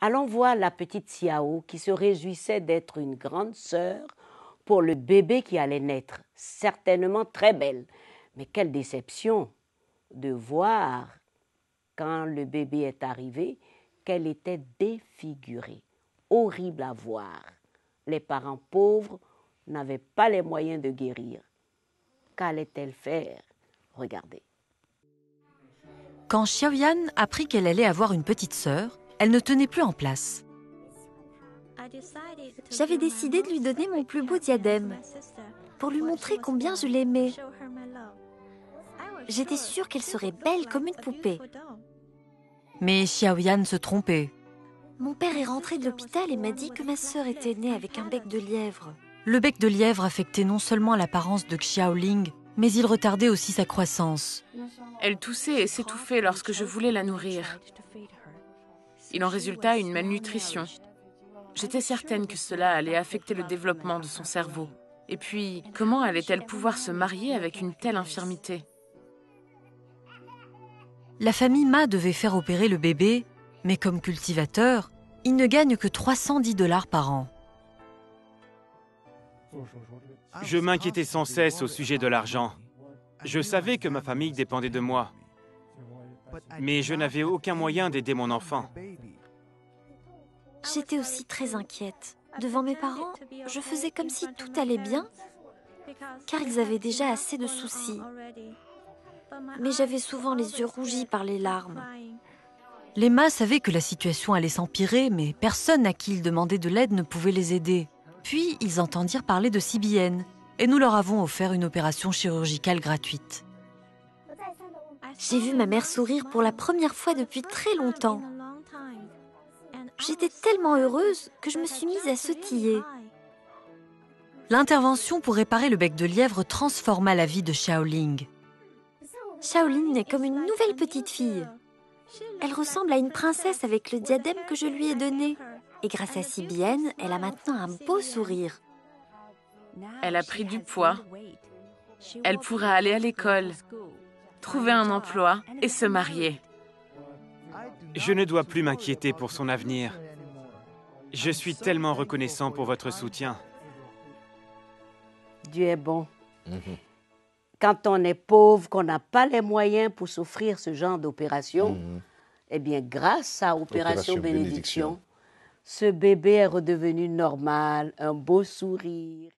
Allons voir la petite Xiao qui se réjouissait d'être une grande sœur pour le bébé qui allait naître, certainement très belle. Mais quelle déception de voir, quand le bébé est arrivé, qu'elle était défigurée, horrible à voir. Les parents pauvres n'avaient pas les moyens de guérir. Qu'allait-elle faire? Regardez. Quand Xiaoyan apprit qu'elle allait avoir une petite sœur, elle ne tenait plus en place. J'avais décidé de lui donner mon plus beau diadème pour lui montrer combien je l'aimais. J'étais sûre qu'elle serait belle comme une poupée. Mais Xiaoyan se trompait. Mon père est rentré de l'hôpital et m'a dit que ma sœur était née avec un bec de lièvre. Le bec de lièvre affectait non seulement l'apparence de Xiaoling, mais il retardait aussi sa croissance. Elle toussait et s'étouffait lorsque je voulais la nourrir. Il en résulta une malnutrition. J'étais certaine que cela allait affecter le développement de son cerveau. Et puis, comment allait-elle pouvoir se marier avec une telle infirmité? La famille Ma devait faire opérer le bébé, mais comme cultivateur, il ne gagne que 310 $ par an. Je m'inquiétais sans cesse au sujet de l'argent. Je savais que ma famille dépendait de moi. Mais je n'avais aucun moyen d'aider mon enfant. J'étais aussi très inquiète. Devant mes parents, je faisais comme si tout allait bien, car ils avaient déjà assez de soucis. Mais j'avais souvent les yeux rougis par les larmes. Les Ma savaient que la situation allait s'empirer, mais personne à qui ils demandaient de l'aide ne pouvait les aider. Puis, ils entendirent parler de CBN, et nous leur avons offert une opération chirurgicale gratuite. J'ai vu ma mère sourire pour la première fois depuis très longtemps. J'étais tellement heureuse que je me suis mise à sautiller. L'intervention pour réparer le bec de lièvre transforma la vie de Xiaoling. Xiaoling est comme une nouvelle petite fille. Elle ressemble à une princesse avec le diadème que je lui ai donné. Et grâce à CBN, elle a maintenant un beau sourire. Elle a pris du poids. Elle pourra aller à l'école, trouver un emploi et se marier. Je ne dois plus m'inquiéter pour son avenir. Je suis tellement reconnaissant pour votre soutien. Dieu est bon. Quand on est pauvre, qu'on n'a pas les moyens pour s'offrir ce genre d'opération, eh bien, grâce à Opération Bénédiction, ce bébé est redevenu normal, un beau sourire.